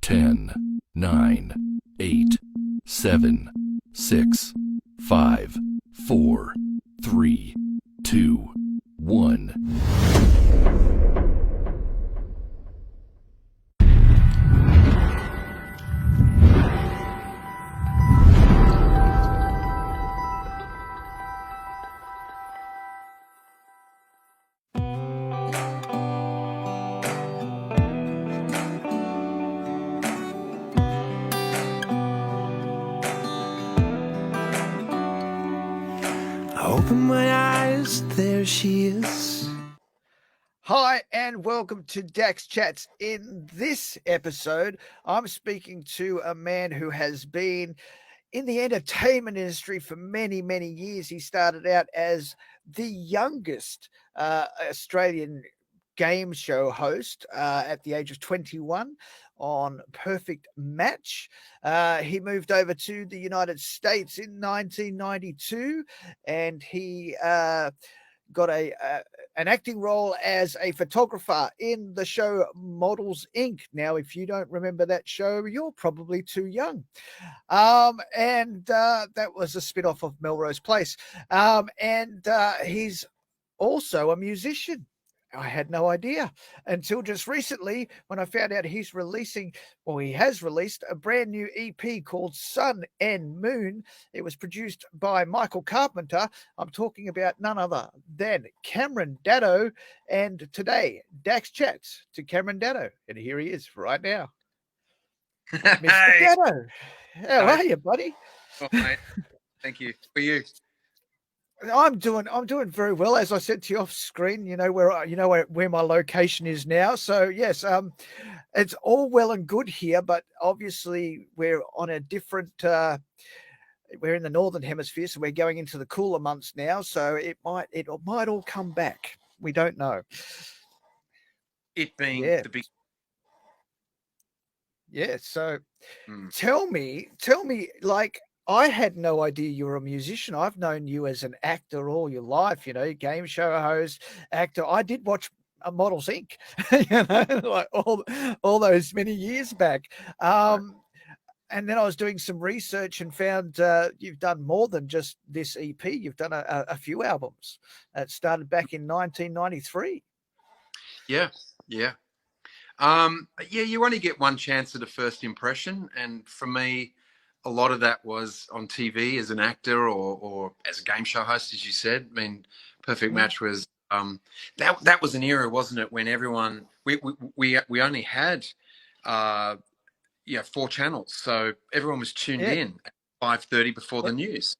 10, 9, 8, 7, 6, 5, 4, 3, 2, 1. Open my eyes, there she is. Hi, and welcome to Dax Chats. In this episode, I'm speaking to a man who has been in the entertainment industry for many, many years. He started out as the youngest Australian game show host at the age of 21 on Perfect Match. He moved over to the United States in 1992, and he got an acting role as a photographer in the show Models Inc. Now, if you don't remember that show, you're probably too young. And that was a spin-off of Melrose Place. And he's also a musician. I had no idea until just recently when I found out he has released a brand new EP called Sun and Moon. It was produced by Michael Carpenter. I'm talking about none other than Cameron Daddo. And today, Dax chats to Cameron Daddo. And here he is right now. Mr. Hey. Daddo, how are you, buddy? Oh, mate. Thank you. For you. I'm doing very well. As I said to you off screen, where my location is now. So yes, it's all well and good here, but obviously we're on a different. We're in the northern hemisphere, so we're going into the cooler months now. So it might all come back. We don't know. It being the big. Yeah. So tell me, like. I had no idea you were a musician. I've known you as an actor all your life, game show host, actor. I did watch Models Inc., like all those many years back. And then I was doing some research and found you've done more than just this EP. You've done a few albums. It started back in 1993. Yeah. You only get one chance at a first impression. And for me, a lot of that was on TV as an actor or as a game show host, as you said. I mean, Perfect Match was that was an era, wasn't it, when everyone we only had 4 channels, so everyone was tuned in at 5:30 before the news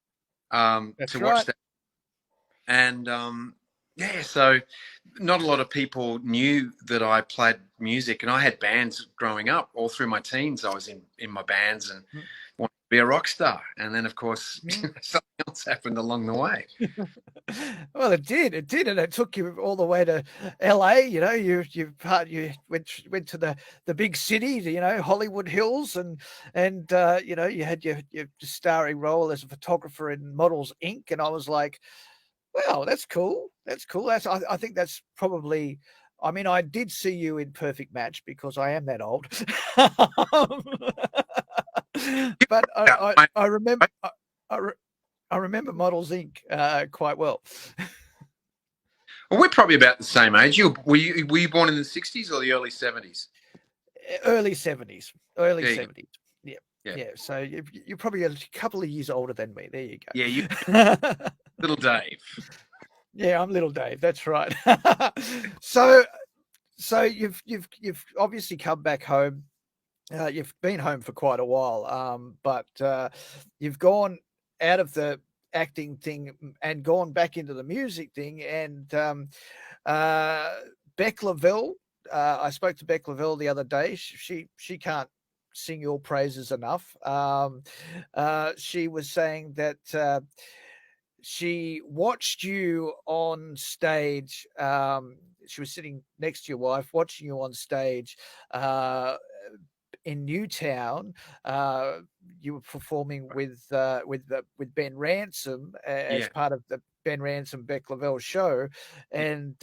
to watch that. And so not a lot of people knew that I played music, and I had bands growing up. All through my teens, I was in my bands and wanted to be a rock star. And then, of course, something else happened along the way. Well, it did, and it took you all the way to LA. You went to the big city, Hollywood Hills, and you had your starring role as a photographer in Models Inc. And I was like, wow, that's cool. I think that's probably. I mean, I did see you in Perfect Match because I am that old. But I remember. I remember Models Inc. Quite well. Well, we're probably about the same age. Were you born in the 60s or the early 70s? Early 70s. Early 70s. Yeah. So you're probably a couple of years older than me. There you go. Yeah, you little Dave. Yeah, I'm little Dave. That's right. So you've obviously come back home. You've been home for quite a while, but you've gone out of the acting thing and gone back into the music thing. And Beck Lavelle, I spoke to Beck Lavelle the other day. She can't sing your praises enough. She was saying that she watched you on stage. She was sitting next to your wife, watching you on stage in Newtown. You were performing with Ben Ransom as part of the Ben Ransom Beck Lavelle show, and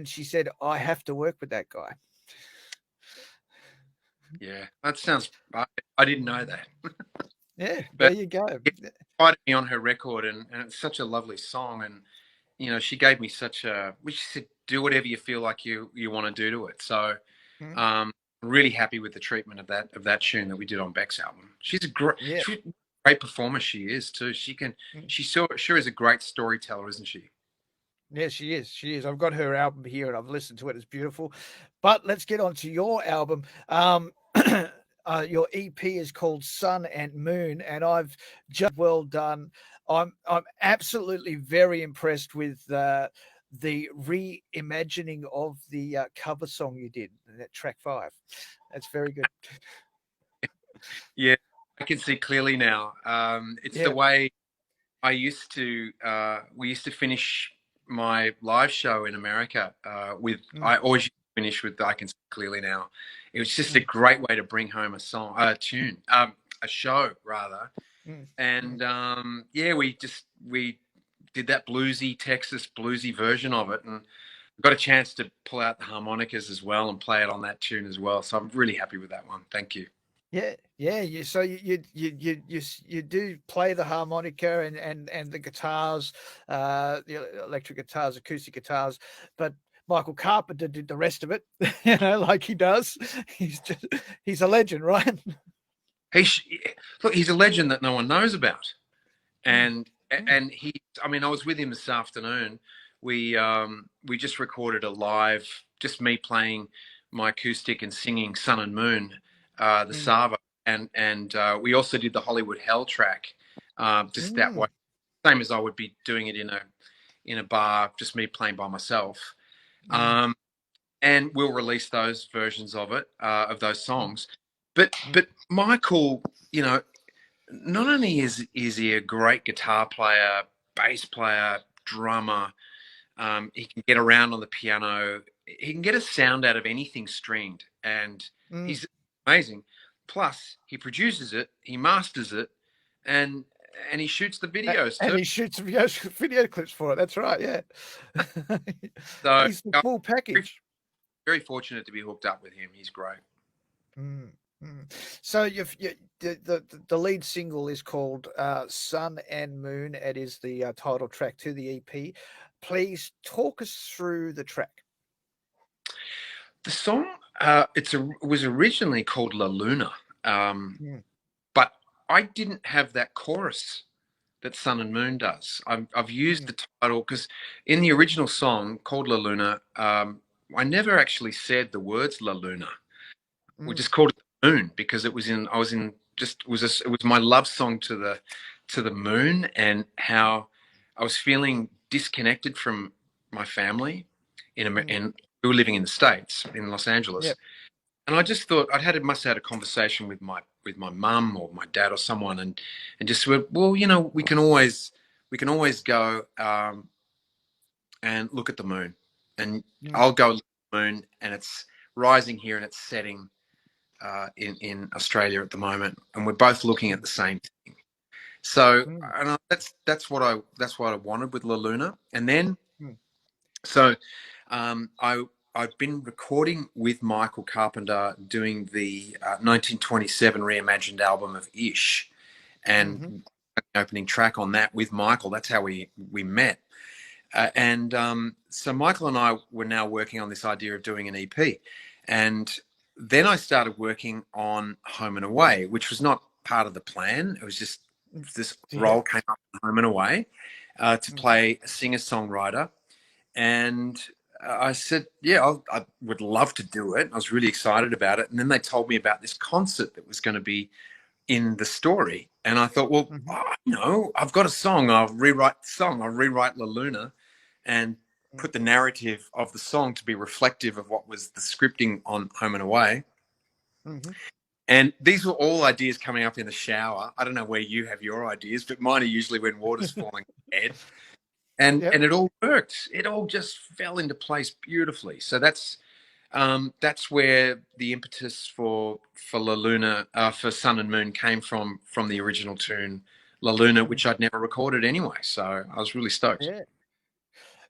she said, "I have to work with that guy." Yeah, that sounds. I didn't know that, Yeah, there but you go. it invited me on her record, and it's such a lovely song. And she gave me such a. She said, "Do whatever you feel like you want to do to it." So, Mm, um, really happy with the treatment of that tune that we did on Beck's album. yeah. She's a great performer. She is too. Mm. She sure is a great storyteller, isn't she? Yeah, she is. She is. I've got her album here and I've listened to it. It's beautiful. But let's get on to your album. Your EP is called Sun and Moon, and I've just well done. I'm absolutely very impressed with the reimagining of the cover song you did, that track 5. That's very good. Yeah, I can see clearly now. It's the Yeah. way I used to. We used to finish my live show in America with. Mm, I always used to finish with "I can see clearly now." It was just a mm, great way to bring home a song, a tune, a show rather. mm, And mm. yeah, we did that bluesy Texas bluesy version of it, and got a chance to pull out the harmonicas as well and play it on that tune as well. So I'm really happy with that one. Thank you. Yeah, yeah. So you do play the harmonica and the guitars, the electric guitars, acoustic guitars, but Michael Carpenter did the rest of it, like he does. He's a legend, right? He look, he's a legend that no one knows about, Mm, and mm, and he. I mean, I was with him this afternoon. We just recorded a live, just me playing my acoustic and singing "Sun and Moon," the mm, Sava, and we also did the Hollywood Hell track, just that way, mm, same as I would be doing it in a bar, just me playing by myself. mm, Um, and we'll release those versions of it, of those mm, songs. But mm. but Michael, not only is he a great guitar player, bass player, drummer, he can get around on the piano. He can get a sound out of anything stringed, and Mm. he's amazing. Plus, he produces it, he masters it, and and he shoots the videos And too. he shoots video clips for it. That's right. Yeah, So he's the I'm full very, package. very fortunate to be hooked up with him. He's great. Mm, mm. So the lead single is called Sun and Moon. It is the title track to the EP. Please talk us through the track. The song, was originally called La Luna, Mm, but I didn't have that chorus that Sun and Moon does. I've used mm, the title because in the original song called La Luna, I never actually said the words La Luna. We mm, just called it the Moon because I was in just it was my love song to the moon, and how I was feeling disconnected from my family mm. in we were living in the States in Los Angeles. Yep. And I just thought must have had a conversation with my mum or my dad or someone, and just went, well, we can always go and look at the moon, and Mm, I'll go look at the moon, and it's rising here and it's setting in Australia at the moment, and we're both looking at mm, the same thing. So, mm, and that's what I wanted with La Luna, and then mm, so I've been recording with Michael Carpenter doing the 1927 reimagined album of Ish, and mhm, the opening track on that with Michael. That's how we met. And so Michael and I were now working on this idea of doing an EP. And then I started working on Home and Away, which was not part of the plan. It was just mm. this Yeah. role came up in Home and Away to Mm, play a singer-songwriter. And I said, yeah, I would love to do it. I was really excited about it. And then they told me about this concert that was going to be in the story. And I thought, well, mhm, I've got a song. I'll rewrite the song. I'll rewrite La Luna and mm, put the narrative of the song to be reflective of what was the scripting on Home and Away. mhm. And these were all ideas coming up in the shower. I don't know where you have your ideas, but mine are usually when water's falling head. Yep. And it all worked. It all just fell into place beautifully. So that's where the impetus for La Luna, for Sun and Moon, came from the original tune La Luna, Mm, which I'd never recorded anyway. So I was really stoked. yeah.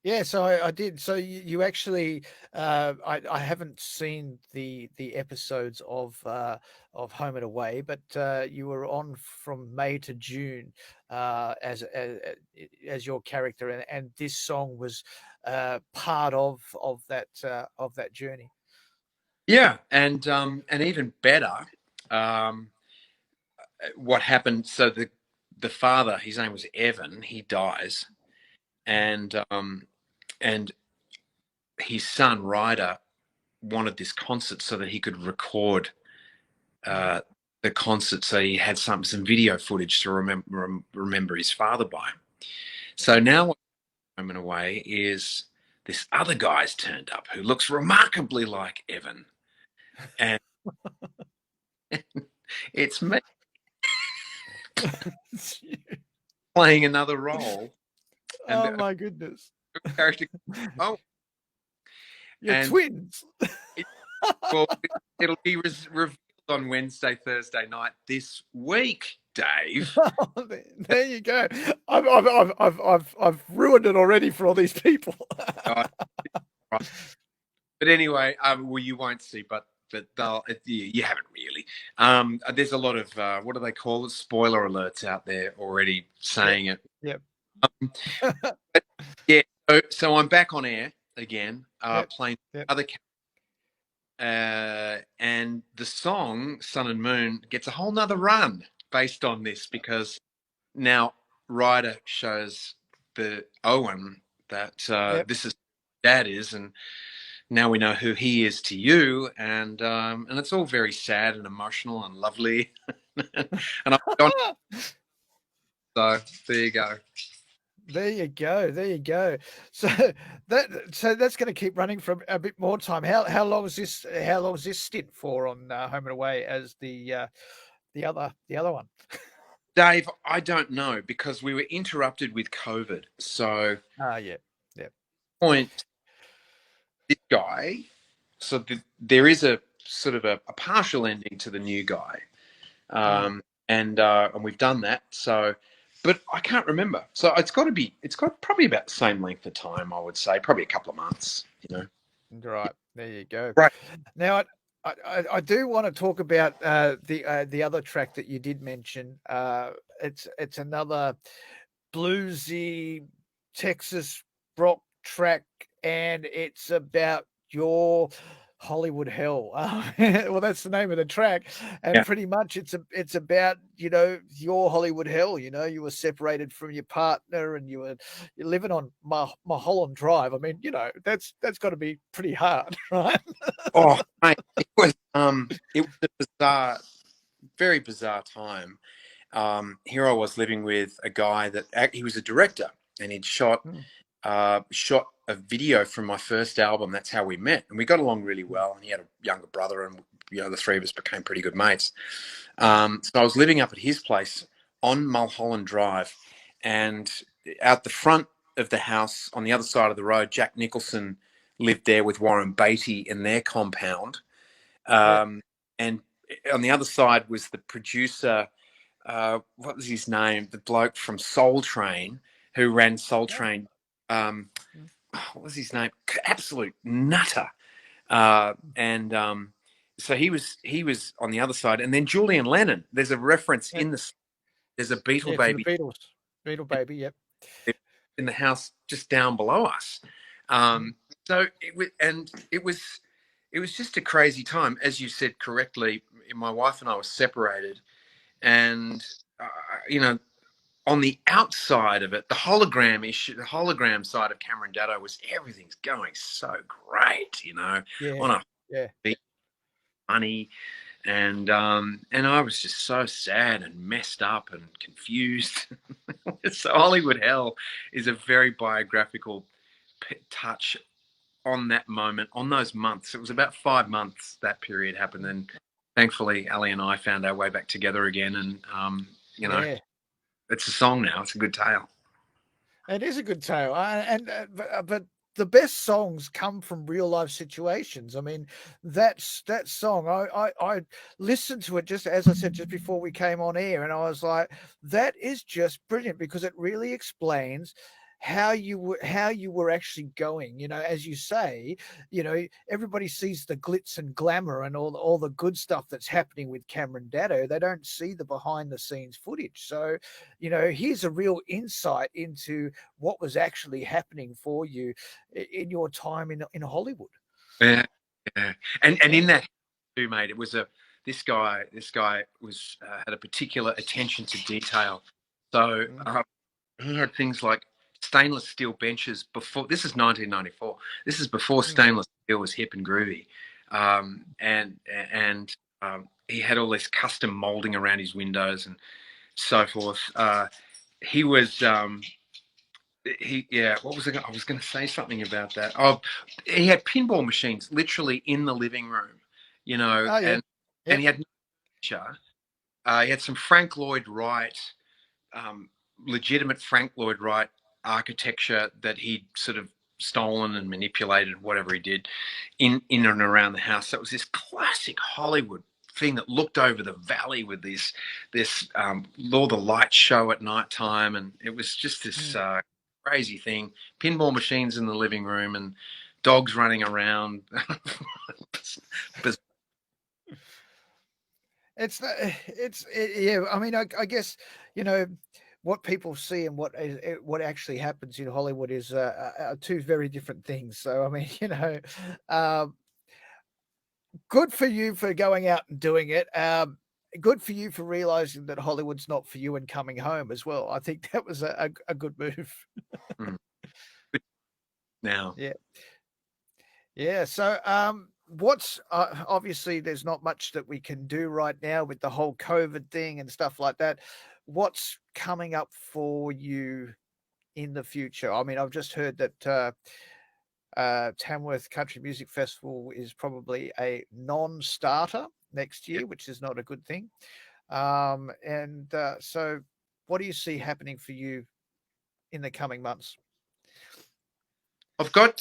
Yeah, so I did. So you actually, I haven't seen the episodes of Home and Away, but you were on from May to June as your character, and this song was part of that journey. Yeah, and even better, um, what happened? So the father, his name was Evan. He dies, and his son Ryder wanted this concert so that he could record uh, the concert, so he had some video footage to remember his father by. So now what Home and Away is this other guy's turned up who looks remarkably like Evan, and it's me playing another role and Oh a my goodness, character. Oh, you're and twins. it, well, it'll be revealed on Wednesday, Thursday night this week, Dave. Oh, there you go. I've ruined it already for all these people. Uh, right. But anyway, well, you won't see, but they'll you haven't really. There's a lot of what do they call it? Spoiler alerts out there already saying it. Yep. But yeah, so I'm back on air again, Yep. playing Yep. other. And the song "Sun and Moon" gets a whole nother run based on this because now Ryder shows the Owen that Yep. this is dad is, and now we know who he is to you, and it's all very sad and emotional and lovely. And I'm gone, so there you go. There you go. There you go. So that's going to keep running for a bit more time. How long is this? How long is this stint for on Home and Away as the other one? Dave, I don't know because we were interrupted with COVID. So Yeah. Yeah. point this guy. So there is a sort of a partial ending to the new guy, and we've done that. So, but I can't remember. So it's got probably about the same length of time. I would say probably a couple of months. You know. Right. There you go. Right. Now, I do want to talk about the other track that you did mention. It's another bluesy Texas rock track, and it's about your Hollywood hell. Well, that's the name of the track, and Yeah. pretty much it's about your Hollywood hell. You were separated from your partner, and you're living on Mulholland Drive. I mean, that's got to be pretty hard, right? Oh, mate, it was a very bizarre time. Here I was living with a guy that he was a director, and he'd shot a video from my first album. That's how we met, and we got along really well. And he had a younger brother, and the three of us became pretty good mates. So I was living up at his place on Mulholland Drive, and out the front of the house on the other side of the road, Jack Nicholson lived there with Warren Beatty in their compound. And on the other side was the producer, what was his name? The bloke from Soul Train who ran Soul Train. What was his name? Absolute nutter. And so he was on the other side. And then Julian Lennon. There's a reference in the. There's a Beatle baby. The Beatle baby. Yep. In the house just down below us. So it was just a crazy time, as you said correctly. My wife and I were separated, and on the outside of it, the hologram side of Cameron Daddo was everything's going so great, on a money, and I was just so sad and messed up and confused. So Hollywood Hell is a very biographical touch on that moment, on those months. It was about 5 months that period happened, and thankfully Ali and I found our way back together again, and it's a song now. It's a good tale. It is a good tale, but the best songs come from real life situations. I mean, that song. I listened to it just as I said just before we came on air, and I was like, that is just brilliant because it really explains how you were actually going. As you say, everybody sees the glitz and glamour and all the good stuff that's happening with Cameron Daddo. They don't see the behind the scenes footage. So, here's a real insight into what was actually happening for you in your time in Hollywood. Yeah, yeah. And Yeah. in that too, mate, it was this guy was had a particular attention to detail. So he had things like stainless steel benches before. This is 1994. This is before stainless steel was hip and groovy, and he had all this custom molding around his windows and so forth. He was what was I was going to say something about that. Oh, he had pinball machines literally in the living room, Oh yeah. and Yep. he had nature. He had some Frank Lloyd Wright, um, legitimate Frank Lloyd Wright architecture that he'd sort of stolen and manipulated, whatever he did, in and around the house. So it was this classic Hollywood thing that looked over the valley with this all the light show at night time, and it was just this crazy thing. Pinball machines in the living room and dogs running around. Yeah. I mean, I guess what people see and what actually happens in Hollywood is are two very different things. So I mean, um, good for you for going out and doing it. Good for you for realizing that Hollywood's not for you and coming home as well. I think that was a good move. Now, Yeah. Yeah. So, what's obviously there's not much that we can do right now with the whole COVID thing and stuff like that. What's coming up for you in the future? I mean, I've just heard that Tamworth Country Music Festival is probably a non-starter next year, which is not a good thing. And so, what do you see happening for you in the coming months? I've got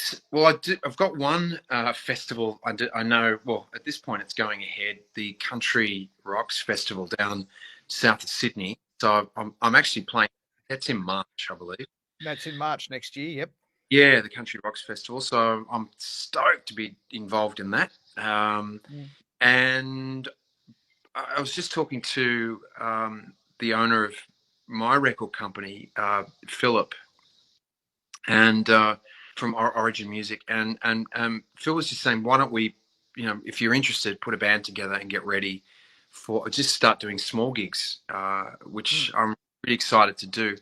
one festival. I know. Well, at this point, it's going ahead. The Country Rocks Festival down south of Sydney. So I'm actually playing. That's in March, I believe. That's in March next year. Yep. Yeah, the Country Rocks Festival. So I'm stoked to be involved in that. And I was just talking to the owner of my record company, Philip, and from Origin Music, and Phil was just saying, why don't we, if you're interested, put a band together and get ready for just start doing small gigs, which I'm really excited to do.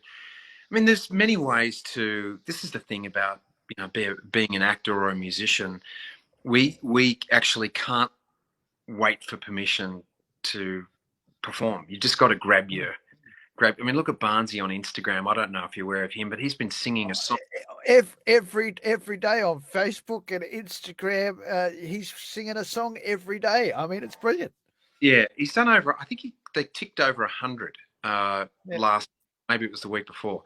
I mean, there's many ways to. This is the thing about being an actor or a musician. We actually can't wait for permission to perform. You just got to grab. I mean, look at Barnsey on Instagram. I don't know if you're aware of him, but he's been singing a song Every day on Facebook and Instagram, he's singing a song every day. I mean, it's brilliant. Yeah, he's done over. I think they ticked over 100 Yeah. last. Maybe it was the week before.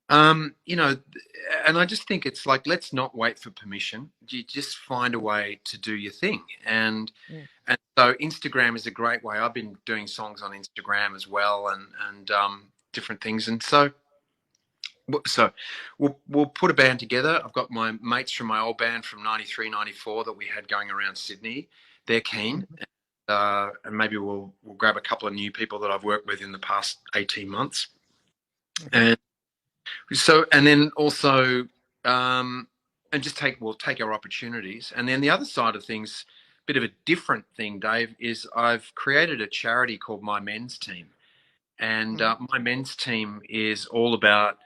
And I just think it's like, let's not wait for permission. You just find a way to do your thing, and so Instagram is a great way. I've been doing songs on Instagram as well, and different things, and so we'll put a band together. I've got my mates from my old band from 93, 94 that we had going around Sydney. They're keen. And maybe we'll grab a couple of new people that I've worked with in the past 18 months. And then also, and just we'll take our opportunities. And then the other side of things, a bit of a different thing, Dave, is I've created a charity called My Men's Team. And My Men's Team is all about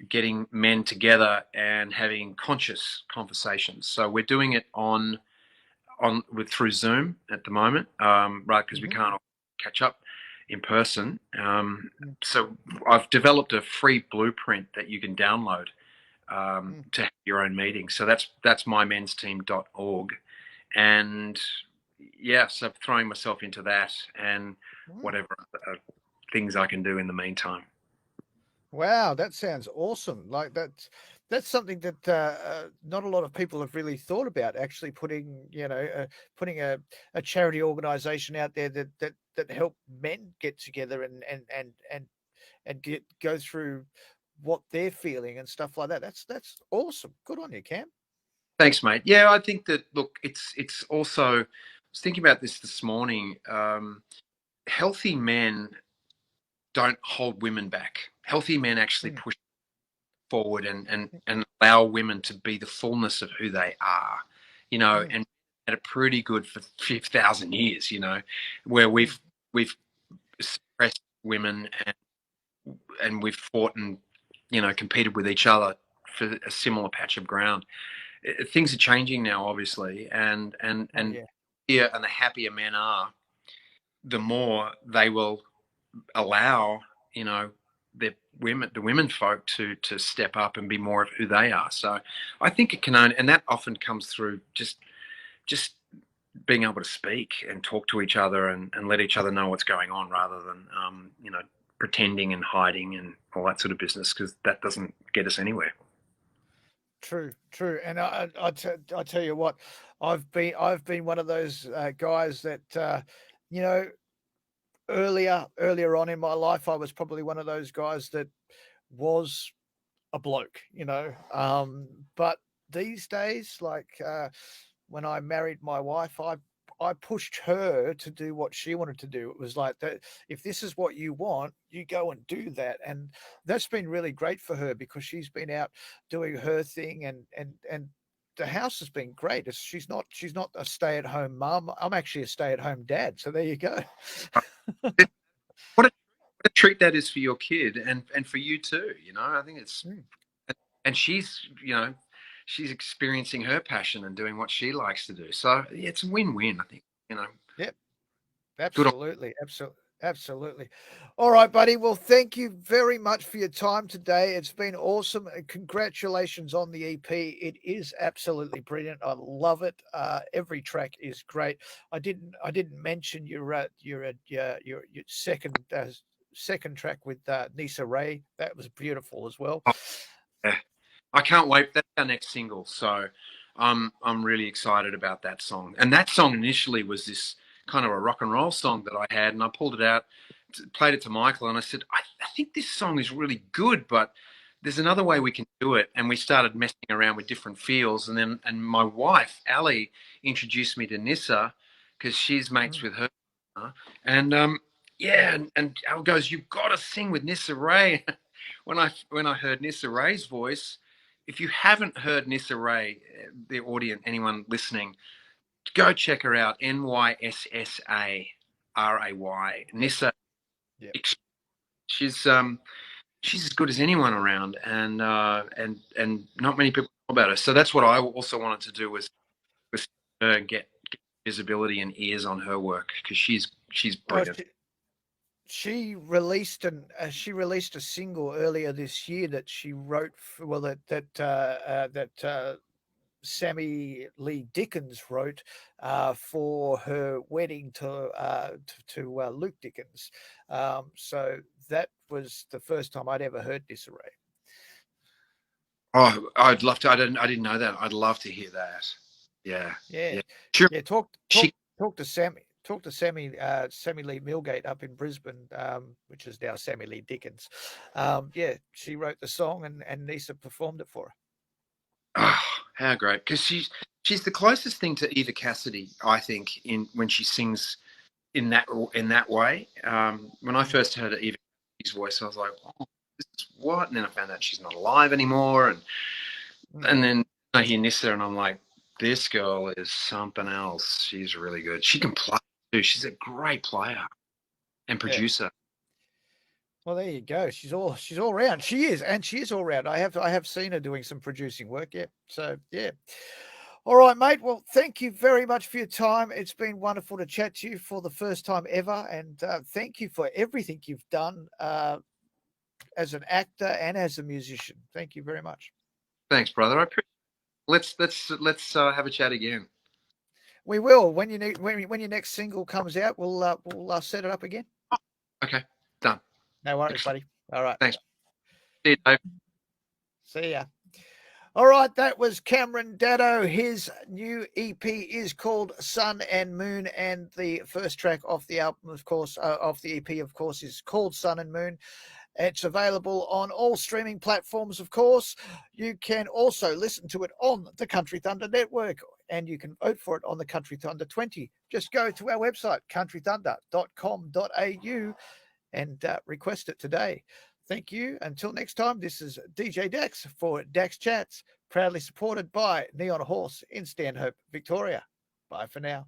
getting men together and having conscious conversations. So we're doing it through Zoom at the moment, right? Because we can't catch up in person. So I've developed a free blueprint that you can download to have your own meeting. So that's mymensteam.org, and so throwing myself into that and whatever things I can do in the meantime. Wow, that sounds awesome. Like that's something that not a lot of people have really thought about. Actually, putting a charity organization out there that help men get together and go through what they're feeling and stuff like that. That's awesome. Good on you, Cam. Thanks, mate. Yeah, I think that, look, it's also, I was thinking about this morning. Healthy men don't hold women back. Healthy men actually Mm, push forward and allow women to be the fullness of who they are, mm, and had it pretty good for 5,000 years, where mm. we've suppressed women and we've fought and competed with each other for a similar patch of ground. Things are changing now, obviously, Oh and yeah. yeah, and the happier men are, the more they will allow the women folk to step up and be more of who they are. So I think it can only, and that often comes through just being able to speak and talk to each other and let each other know what's going on, rather than pretending and hiding and all that sort of business, because that doesn't get us anywhere. True, true. And I tell you what, I've been one of those guys that you know earlier on in my life, I was probably one of those guys that was a bloke, but these days, like when I married my wife, I pushed her to do what she wanted to do. It was like that, if this is what you want, you go and do that. And that's been really great for her because she's been out doing her thing, and the house has been great. She's not a stay-at-home mum. I'm actually a stay-at-home dad. So there you go. What a treat that is for your kid and for you too. I think it's, Mm, and she's experiencing her passion and doing what she likes to do. So yeah, it's a win-win. I think. yep. Good on. Absolutely, absolutely, absolutely. All right, buddy. Well, thank you very much for your time today. It's been awesome. Congratulations on the EP. It is absolutely brilliant. I love it. Every track is great. I didn't mention your second track with Nisa Ray. That was beautiful as well. Oh, yeah. I can't wait. That's our next single. So I'm really excited about that song. And that song initially was this kind of a rock and roll song that I had, and I pulled it out, played it to Michael, and I said, I think this song is really good, but there's another way we can do it. And we started messing around with different feels, and my wife Ali introduced me to Nissa because she's mates Mm, with her, and yeah, and Al goes, "You've got to sing with Nissa Ray." When I heard Nissa Ray's voice, if you haven't heard Nissa Ray, the audience, anyone listening, go check her out. Nyssaray. yep, Nissa. yep. She's as good as anyone around, and not many people know about her. So that's what I also wanted to do was get visibility and ears on her work, because she's Oh, brilliant. she released a single earlier this year that she wrote for, well, that Sammy Lee Dickens wrote for her wedding to Luke Dickens. So that was the first time I'd ever heard Disarray. Oh, I'd love to. I didn't know that. I'd love to hear that. Yeah, Yeah, yeah. Sure. yeah. Talk She. talk talk to Sammy. Talk to Sammy Lee Millgate up in Brisbane, which is now Sammy Lee Dickens. Yeah, she wrote the song, and Nisa performed it for her. Oh, how great! Because she's the closest thing to Eva Cassidy, I think, in when she sings in that way. When I Mm, first heard Eva Cassidy's voice, I was like, "Oh, this is what?" And then I found out she's not alive anymore, and mm. and then I hear Nissa, and I'm like, "This girl is something else. She's really good. She can play too. She's a great player and Yeah. producer." Well, there you go. She's all round. She is all round. I have seen her doing some producing work. Yeah. So yeah. All right, mate. Well, thank you very much for your time. It's been wonderful to chat to you for the first time ever, and thank you for everything you've done as an actor and as a musician. Thank you very much. Thanks, brother. I appreciate. Let's have a chat again. We will when your next single comes out. We'll set it up again. Okay, done. No worries, Excellent. buddy. All right. Thanks. See you, Dave. See ya. All right, that was Cameron Daddo. His new EP is called Sun and Moon, and the first track off the album, of course, off the EP, of course, is called Sun and Moon. It's available on all streaming platforms, of course. You can also listen to it on the Country Thunder Network, and you can vote for it on the Country Thunder 20. Just go to our website, countrythunder.com.au, and request it today. Thank you. Until next time, this is DJ Dax for Dax Chats, proudly supported by Neon Horse in Stanhope, Victoria. Bye for now.